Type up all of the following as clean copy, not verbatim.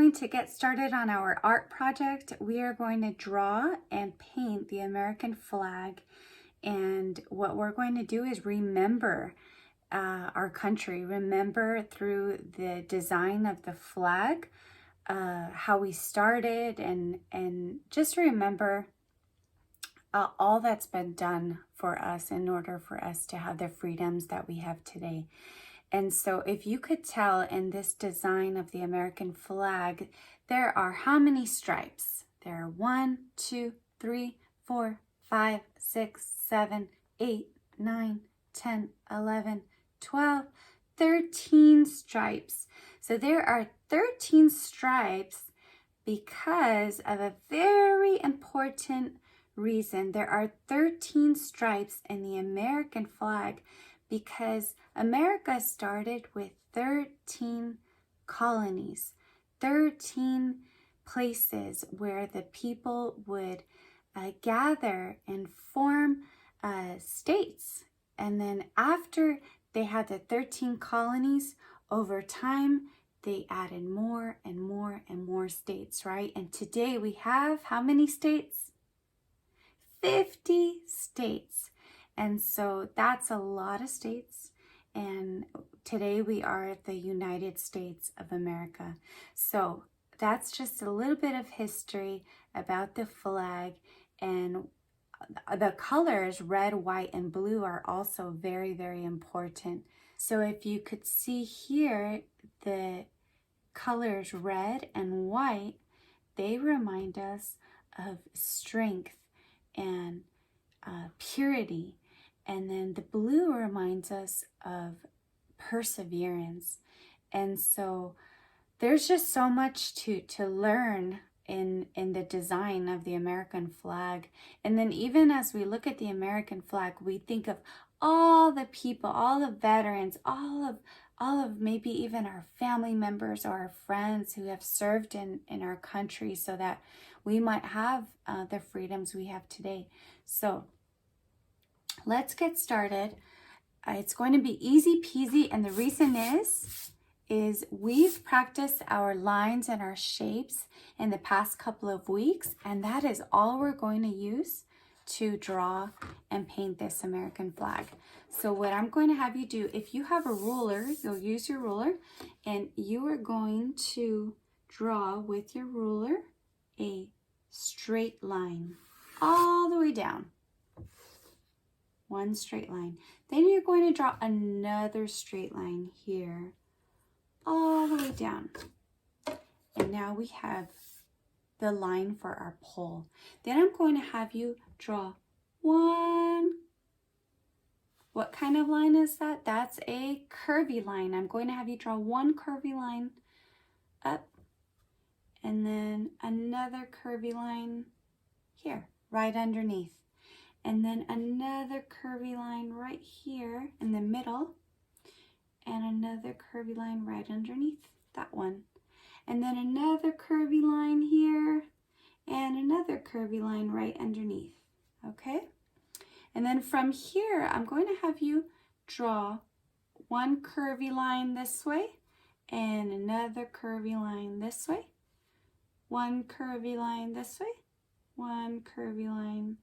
going to get started on our art project. We are going to draw and paint the American flag. And what we're going to do is remember our country. Remember through the design of the flag, how we started, and just remember all that's been done for us in order for us to have the freedoms that we have today. And so if you could tell in this design of the American flag, there are how many stripes? There are 1, 2, 3, 4, 5, 6, 7, 8, 9, 10, 11, 12, 13 stripes. So there are 13 stripes because of a very important reason. There are 13 stripes in the American flag because America started with 13 colonies, 13 places where the people would gather and form states. And then after they had the 13 colonies, over time, they added more and more and more states, right? And today we have how many states? 50 states. And so that's a lot of states. And today we are the United States of America. So that's just a little bit of history about the flag. And the colors red, white, and blue are also very, very important. So if you could see here, the colors red and white, they remind us of strength and purity. And then the blue reminds us of perseverance. And so there's just so much to learn in the design of the American flag. And then even as we look at the American flag, we think of all the people, all the veterans, all of maybe even our family members or our friends who have served in our country so that we might have the freedoms we have today. So let's get started. It's going to be easy peasy, and the reason is we've practiced our lines and our shapes in the past couple of weeks, and that is all we're going to use to draw and paint this American flag. So what I'm going to have you do, if you have a ruler, you'll use your ruler, and you are going to draw with your ruler a straight line all the way down. One straight line. Then you're going to draw another straight line here, all the way down. And now we have the line for our pole. Then I'm going to have you draw one. What kind of line is that? That's a curvy line. I'm going to have you draw one curvy line up, and then another curvy line here, right underneath. And then another curvy line right here in the middle, and another curvy line right underneath that one. And then another curvy line here, and another curvy line right underneath, okay? And then from here, I'm going to have you draw one curvy line this way, and another curvy line this way, one curvy line this way, one curvy line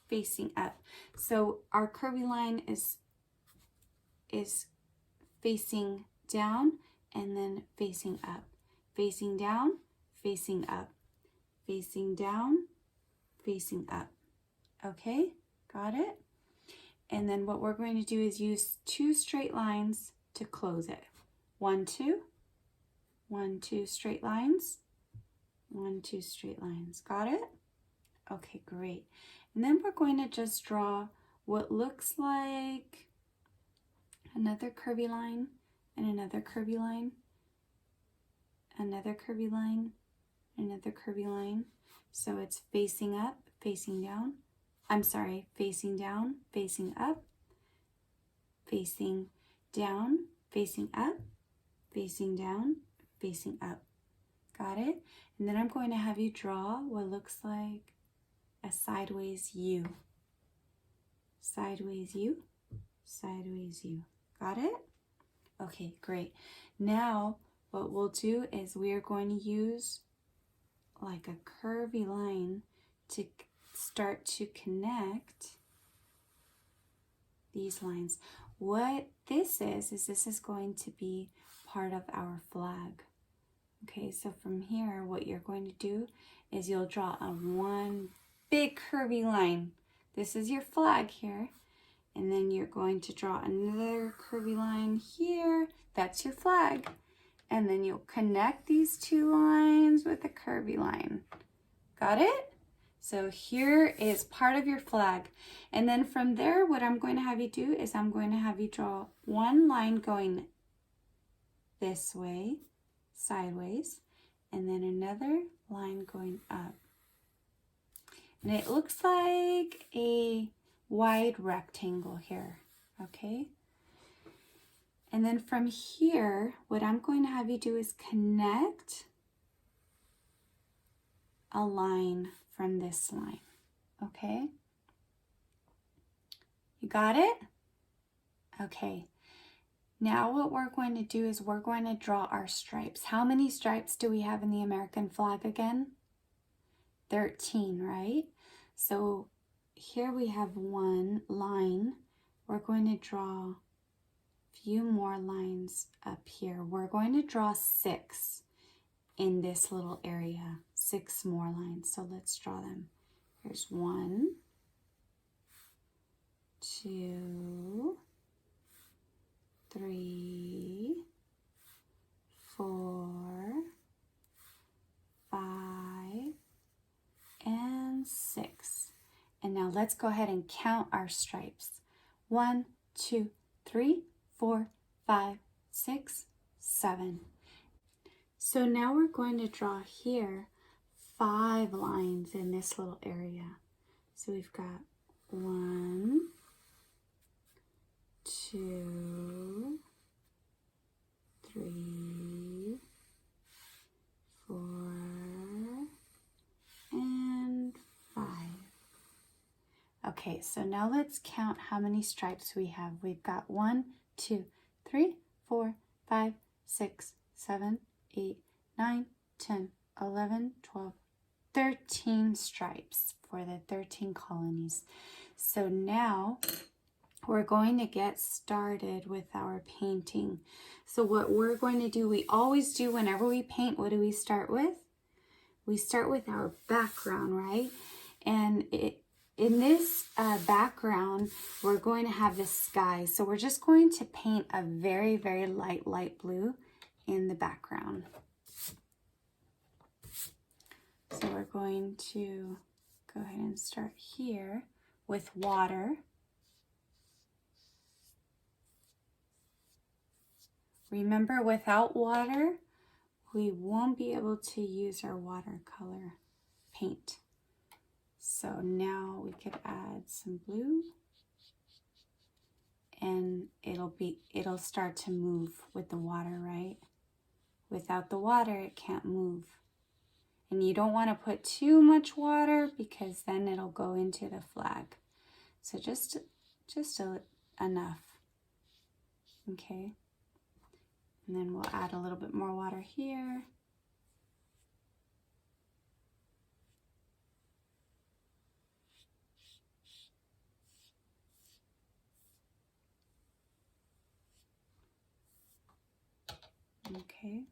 facing up. So our curvy line is facing down and then facing up, facing down, facing up, facing down, facing up. Okay, got it? And then what we're going to do is use two straight lines to close it. 1, 2, 1, 2 straight lines, 1, 2 straight lines. Got it? Okay, great. And then we're going to just draw what looks like another curvy line and another curvy line, another curvy line, another curvy line. So it's facing up, facing down. I'm sorry, facing down, facing up, facing down, facing up, facing down, facing up. Got it? And then I'm going to have you draw what looks like a sideways U. Sideways U, sideways U. Got it? Okay, great. Now what we'll do is we are going to use like a curvy line to start to connect these lines. What this is this is going to be part of our flag. Okay, so from here, what you're going to do is you'll draw a one big curvy line. This is your flag here. And then you're going to draw another curvy line here. That's your flag. And then you'll connect these two lines with a curvy line. Got it? So here is part of your flag. And then from there, what I'm going to have you do is I'm going to have you draw one line going this way, sideways, and then another line going up. And it looks like a wide rectangle here, okay? And then from here, what I'm going to have you do is connect a line from this line, okay? You got it? Okay. Now what we're going to do is we're going to draw our stripes. How many stripes do we have in the American flag again? 13, right? So here we have one line. We're going to draw a few more lines up here. We're going to draw 6 in this little area. 6 more lines. So let's draw them. Here's 1, 2, 3, 4, 5, and 6. And now let's go ahead and count our stripes. 1, 2, 3, 4, 5, 6, 7. So now we're going to draw here 5 lines in this little area. So we've got 1, 2, 3, 4, and 5. Okay, so now let's count how many stripes we have. We've got 1, 2, 3, 4, 5, 6, 7, 8, 9, 10, 11, 12, 13 stripes for the 13 colonies. So now we're going to get started with our painting. So what we're going to do, we always do whenever we paint, what do we start with? We start with our background, right? And in this background, we're going to have the sky. So we're just going to paint a very, very light blue in the background. So we're going to go ahead and start here with water. Remember, without water, we won't be able to use our watercolor paint. So now we could add some blue and it'll start to move with the water, right? Without the water, it can't move. And you don't want to put too much water because then it'll go into the flag. So just enough, okay? And then we'll add a little bit more water here. Okay.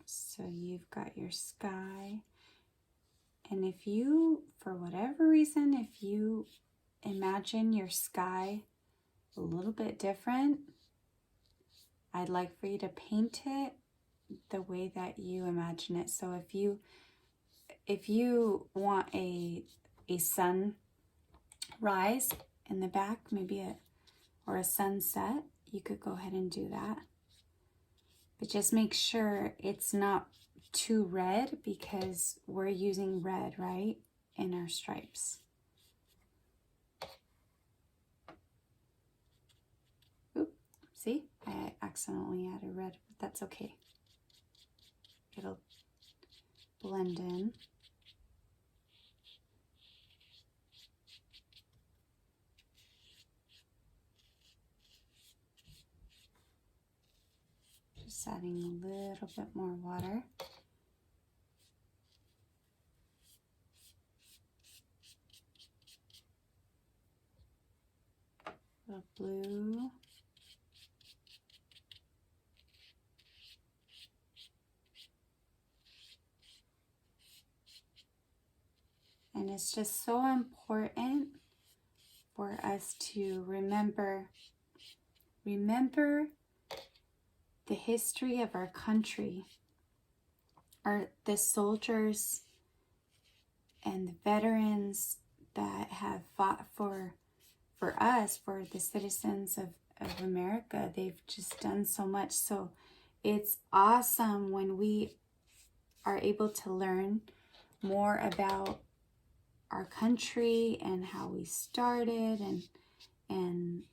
So you've got your sky. And if you, for whatever reason, if you imagine your sky a little bit different, I'd like for you to paint it the way that you imagine it. So if you want a sunrise in the back, maybe or a sunset, you could go ahead and do that. But just make sure it's not too red because we're using red, right, in our stripes. Oop, see, I accidentally added red, but that's okay. blend in. Just adding a little bit more water. The blue. And it's just so important for us to remember the history of our country, the soldiers and the veterans that have fought for us, for the citizens of America. They've just done so much. So it's awesome when we are able to learn more about our country and how we started and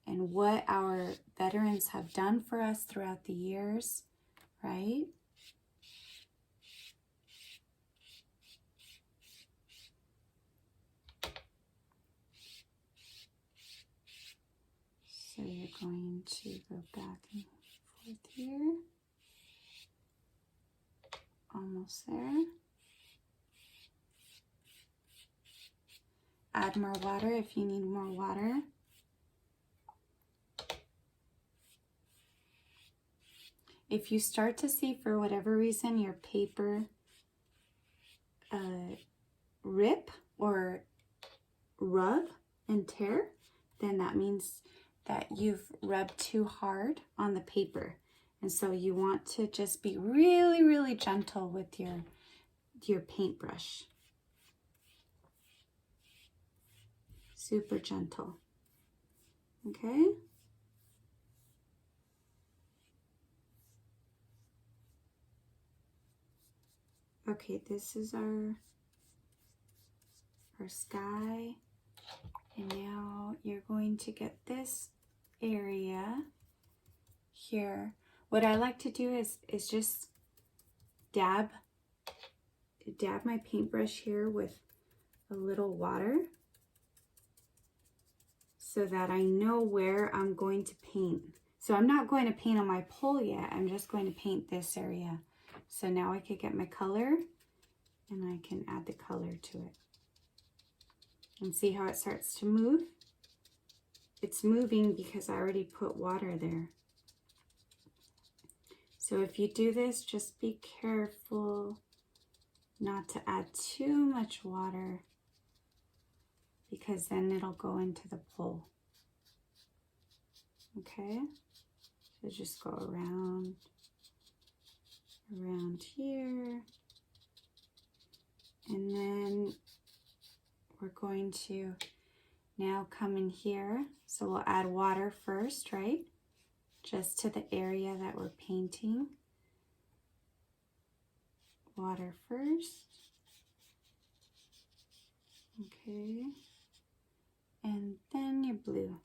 what our veterans have done for us throughout the years, right? So you're going to go back and forth here. Almost there. Add more water if you need more water. If you start to see, for whatever reason, your paper rip or rub and tear, then that means that you've rubbed too hard on the paper. And so you want to just be really, really gentle with your paintbrush. Super gentle. Okay? Okay, this is our sky. And now you're going to get this area here. What I like to do is just dab my paintbrush here with a little water so that I know where I'm going to paint. So I'm not going to paint on my pole yet. I'm just going to paint this area. So now I could get my color and I can add the color to it. And see how it starts to move? It's moving because I already put water there. So if you do this, just be careful not to add too much water because then it'll go into the pole. Okay? So just go around here. And then we're going to now come in here. So we'll add water first, right? Just to the area that we're painting. Water first. Okay. And then your blue.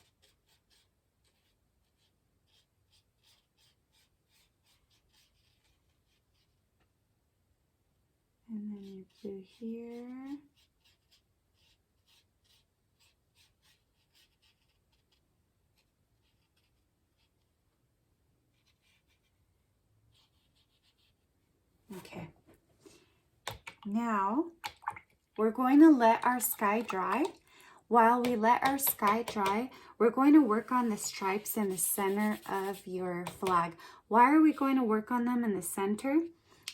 And then your blue here. Okay. Now we're going to let our sky dry. While we let our sky dry, we're going to work on the stripes in the center of your flag. Why are we going to work on them in the center?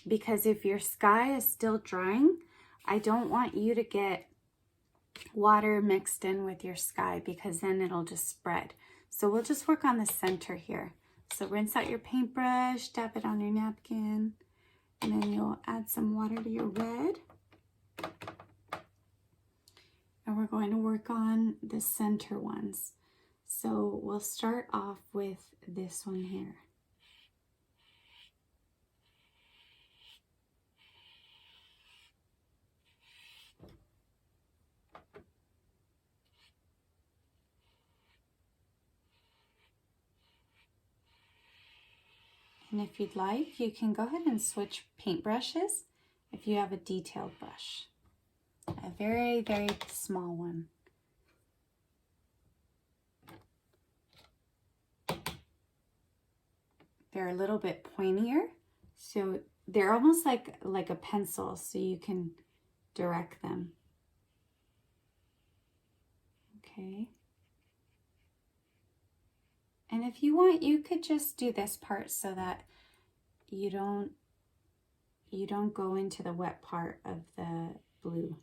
Because if your sky is still drying, I don't want you to get water mixed in with your sky because then it'll just spread. So we'll just work on the center here. So rinse out your paintbrush, dab it on your napkin, and then you'll add some water to your red. And we're going to work on the center ones. So we'll start off with this one here. And if you'd like, you can go ahead and switch paintbrushes if you have a detailed brush. A very, very small one. They're a little bit pointier, so they're almost like a pencil, so you can direct them. Okay. And if you want, you could just do this part so that you don't go into the wet part of the blue.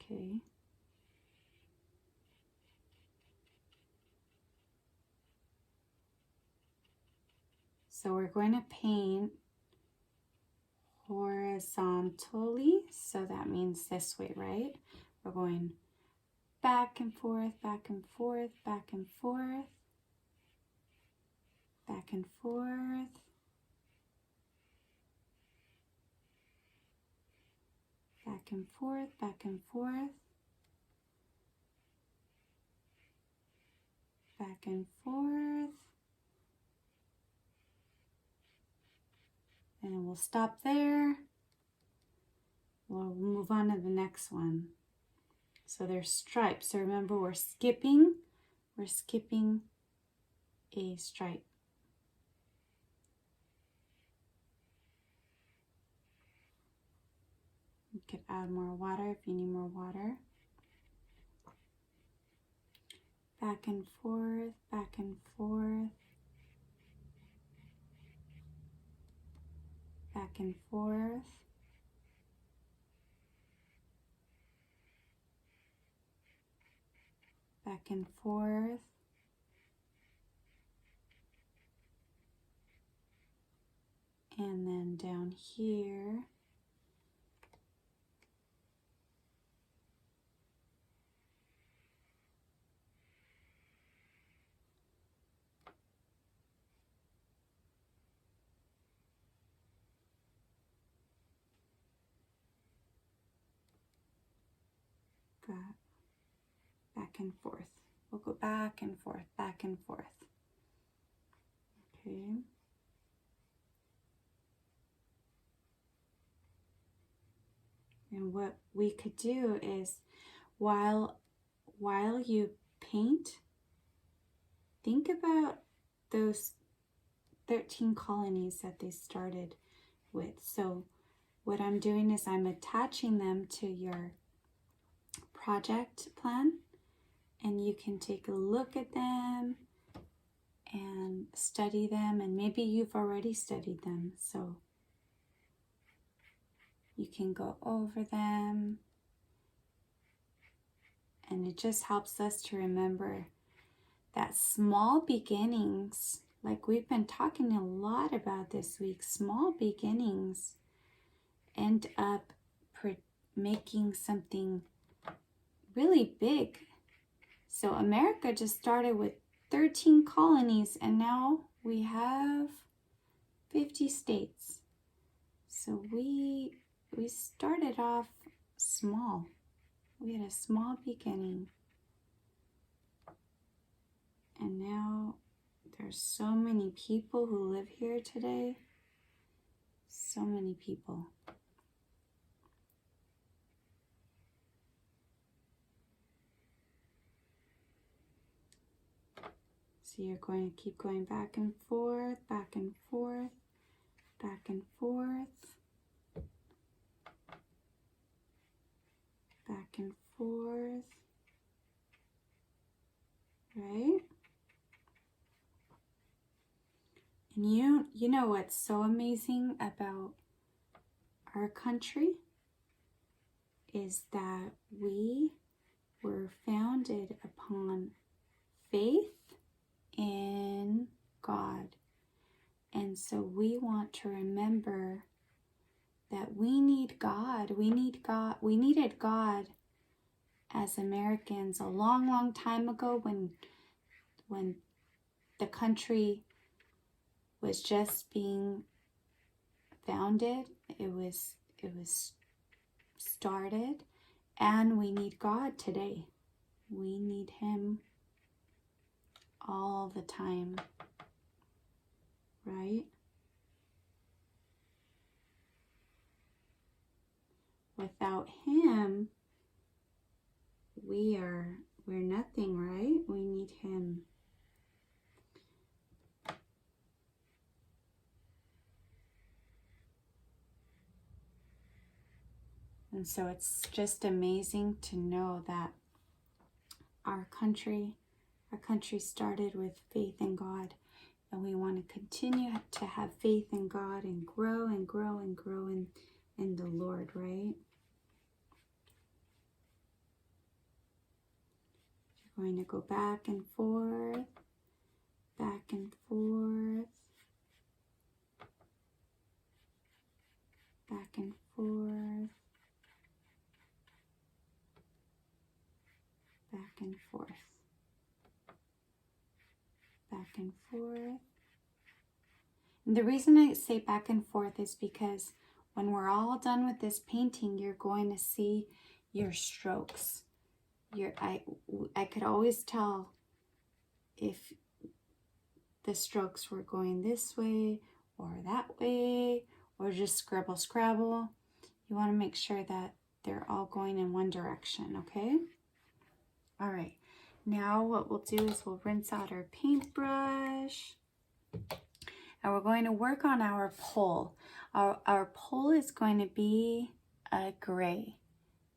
Okay. So we're going to paint horizontally, so that means this way, right? We're going back and forth, back and forth, back and forth, back and forth, back and forth, back and forth, back and forth, and we'll stop there. We'll move on to the next one. So there's stripes. So remember, we're skipping a stripe. You could add more water if you need more water. Back and forth, back and forth, back and forth. Back and forth. And then down here. Back and forth. We'll go back and forth, back and forth. Okay. And what we could do is, while you paint, think about those 13 colonies that they started with. So what I'm doing is I'm attaching them to your project plan, and you can take a look at them and study them, and maybe you've already studied them, so you can go over them, and it just helps us to remember that small beginnings, like we've been talking a lot about this week, small beginnings end up making something really big. So America just started with 13 colonies, and now we have 50 states. So we started off small. We had a small beginning. And now there's so many people who live here today. So many people. So you're going to keep going back and forth, back and forth, back and forth, back and forth, right? And you know what's so amazing about our country is that we were founded upon faith in God. And so we want to remember that we need God. We needed God as Americans a long, long time ago when the country was just being founded. It was started, and we need God today. We need Him all the time, right? Without him, we're nothing, right? We need him. And so it's just amazing to know that our country started with faith in God, and we want to continue to have faith in God and grow and grow and grow in the Lord, right? You're going to go back and forth, back and forth, back and forth, back and forth, back and forth. And the reason I say back and forth is because when we're all done with this painting, you're going to see your strokes. I could always tell if the strokes were going this way or that way, or just scribble scrabble. You want to make sure that they're all going in one direction, okay? All right, now what we'll do is we'll rinse out our paintbrush, and we're going to work on our pole. Our pole is going to be a gray,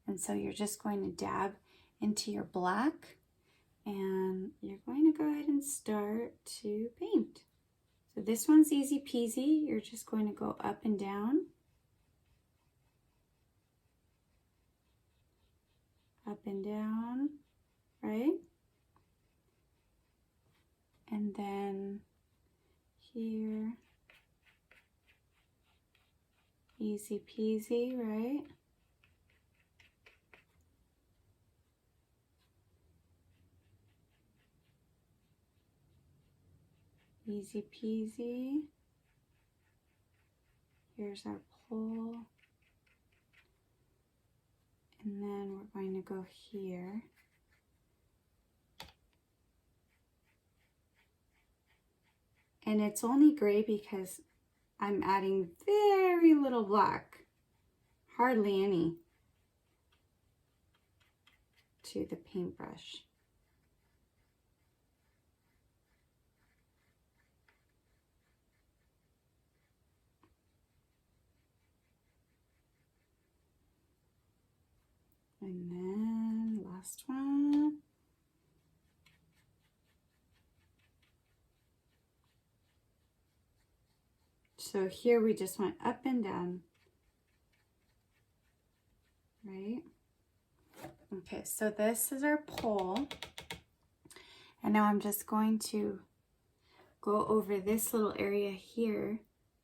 and so you're just going to dab into your black, and you're going to go ahead and start to paint. So this one's easy peasy. You're just going to go up and down, up and down, right? And then here, easy peasy, right? Easy peasy. Here's our pole. And then we're going to go here. And it's only gray because I'm adding very little black, hardly any, to the paintbrush. And then last one. So here we just went up and down, right? Okay, so this is our pole. And now I'm just going to go over this little area here.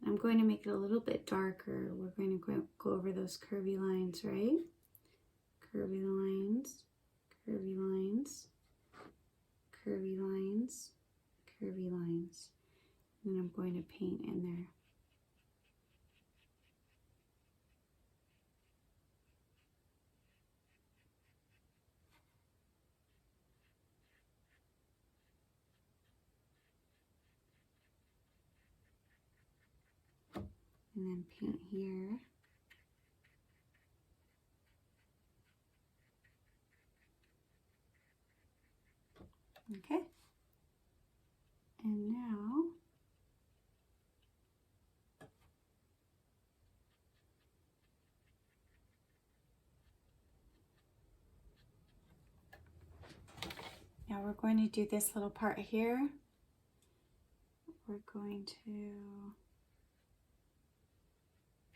I'm going to make it a little bit darker. We're going to go over those curvy lines, right? Curvy lines, curvy lines, curvy lines, curvy lines. And I'm going to paint in there. And then paint here. Okay. And now we're going to do this little part here. We're going to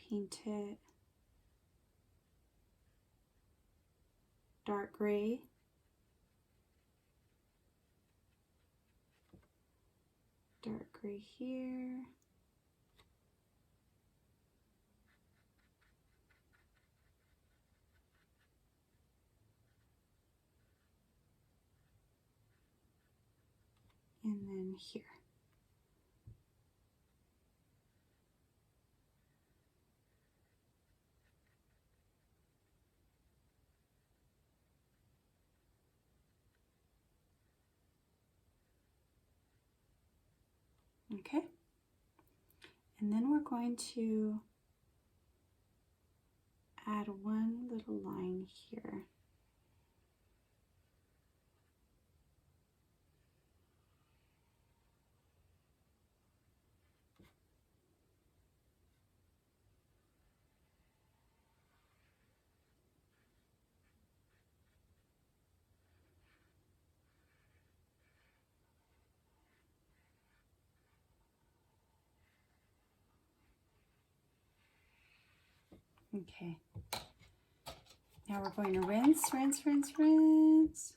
paint it dark gray. Dark gray here. And then here. Okay. And then we're going to add one little line here. Okay. Now we're going to rinse, rinse, rinse, rinse.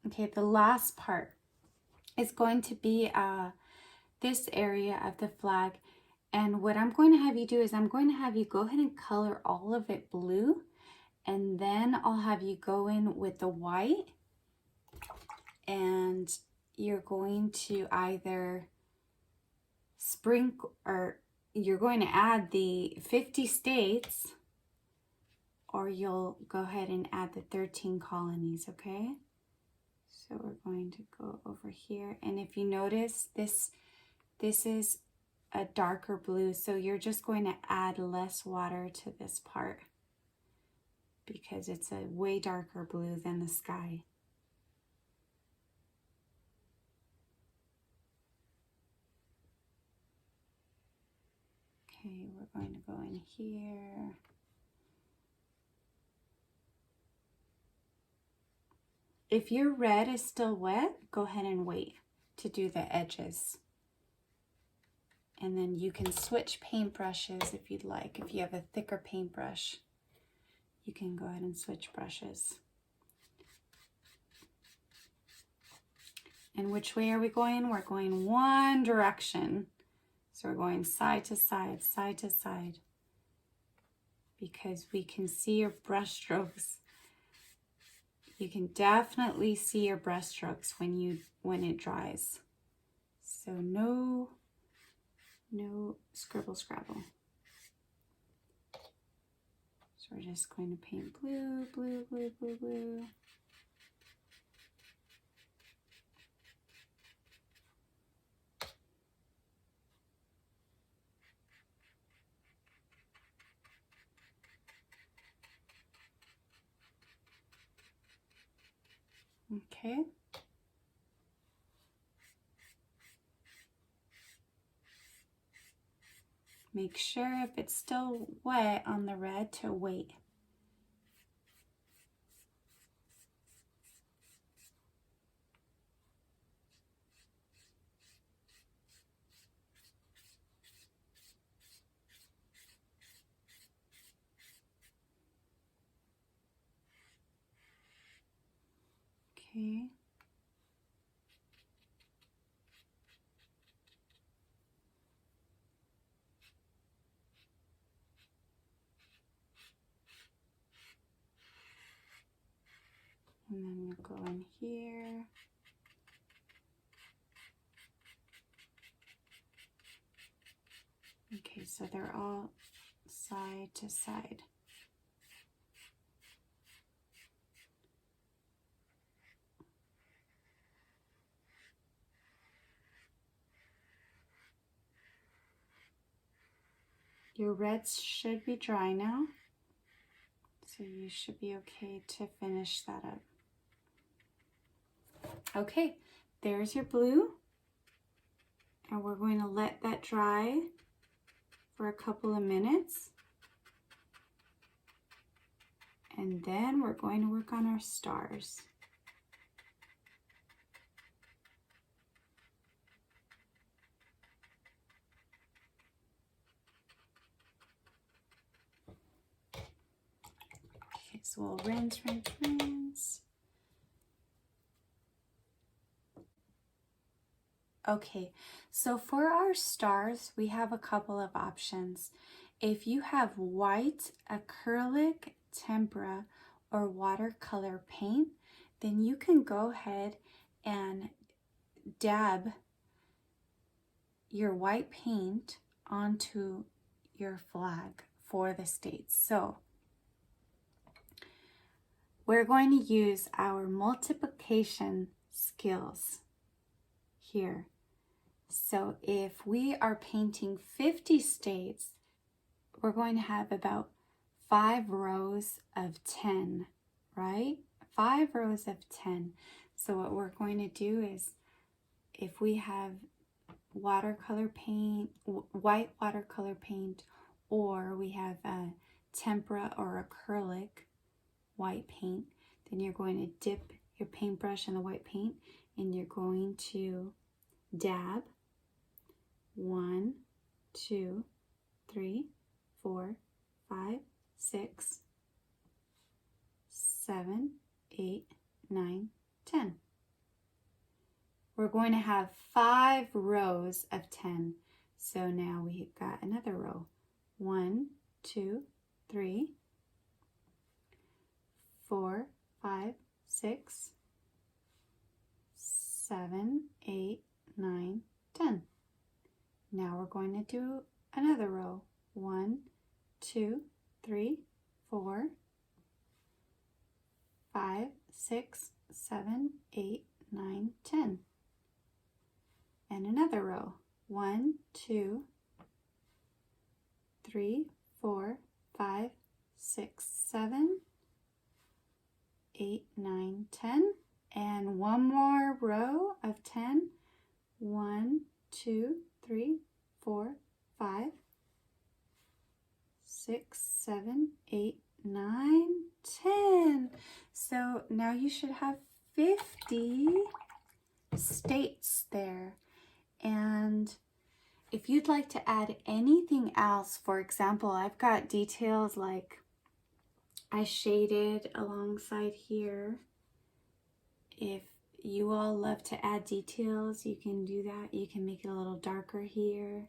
Okay, the last part is going to be this area of the flag. And what I'm going to have you do is I'm going to have you go ahead and color all of it blue. And then I'll have you go in with the white. And you're going to either sprinkle, or you're going to add the 50 states, or you'll go ahead and add the 13 colonies, okay? So we're going to go over here. And if you notice, this is a darker blue, so you're just going to add less water to this part because it's a way darker blue than the sky. Okay, we're going to go in here. If your red is still wet, go ahead and wait to do the edges. And then you can switch paintbrushes if you'd like. If you have a thicker paintbrush, you can go ahead and switch brushes. And which way are we going? We're going one direction. So we're going side to side, side to side, because we can see your brush strokes. You can definitely see your brush strokes when it dries. So no scribble scrabble. So we're just going to paint blue, blue, blue, blue, blue. Okay. Make sure if it's still wet on the red to wait. Okay. And then we'll go in here. Okay, so they're all side to side. Your reds should be dry now, so you should be okay to finish that up. Okay, there's your blue, and we're going to let that dry for a couple of minutes, and then we're going to work on our stars. Okay, so we'll rinse, rinse, rinse. Okay, so for our stars, we have a couple of options. If you have white, acrylic, tempera, or watercolor paint, then you can go ahead and dab your white paint onto your flag for the states. So we're going to use our multiplication skills here. So if we are painting 50 states, we're going to have about 5 rows of 10, right? 5 rows of 10. So what we're going to do is, if we have watercolor paint, white watercolor paint, or we have a tempera or acrylic white paint, then you're going to dip your paintbrush in the white paint and you're going to dab 1, 2, 3, 4, 5, 6, 7, 8, 9, 10. We're going to have 5 rows of 10. So now we've got another row. 1, 2, 3, 4, 5, 6, 7, 8, 9, 10. Now we're going to do another row. 1, 2, 3, 4, 5, 6, 7, 8, 9, 10. And another row. 1, 2, 3, 4, 5, 6, 7, 8, 9, 10. And one more row of 10. 1, 2, 3, 4, 5, 6, 7, 8, 9, 10. So now you should have 50 states there. And if you'd like to add anything else, for example, I've got details like I shaded alongside here. If you all love to add details, you can do that. You can make it a little darker here.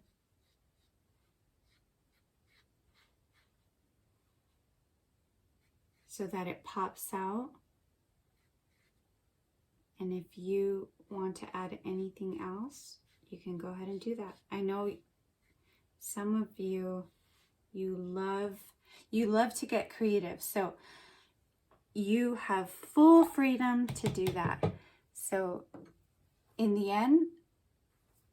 So that it pops out. And if you want to add anything else, you can go ahead and do that. I know some of you love to get creative. So you have full freedom to do that. So in the end,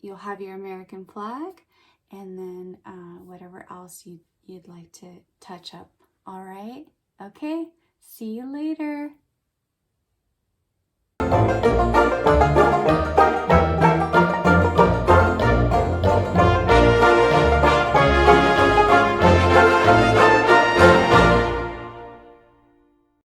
you'll have your American flag and then whatever else you'd like to touch up. All right? Okay, see you later.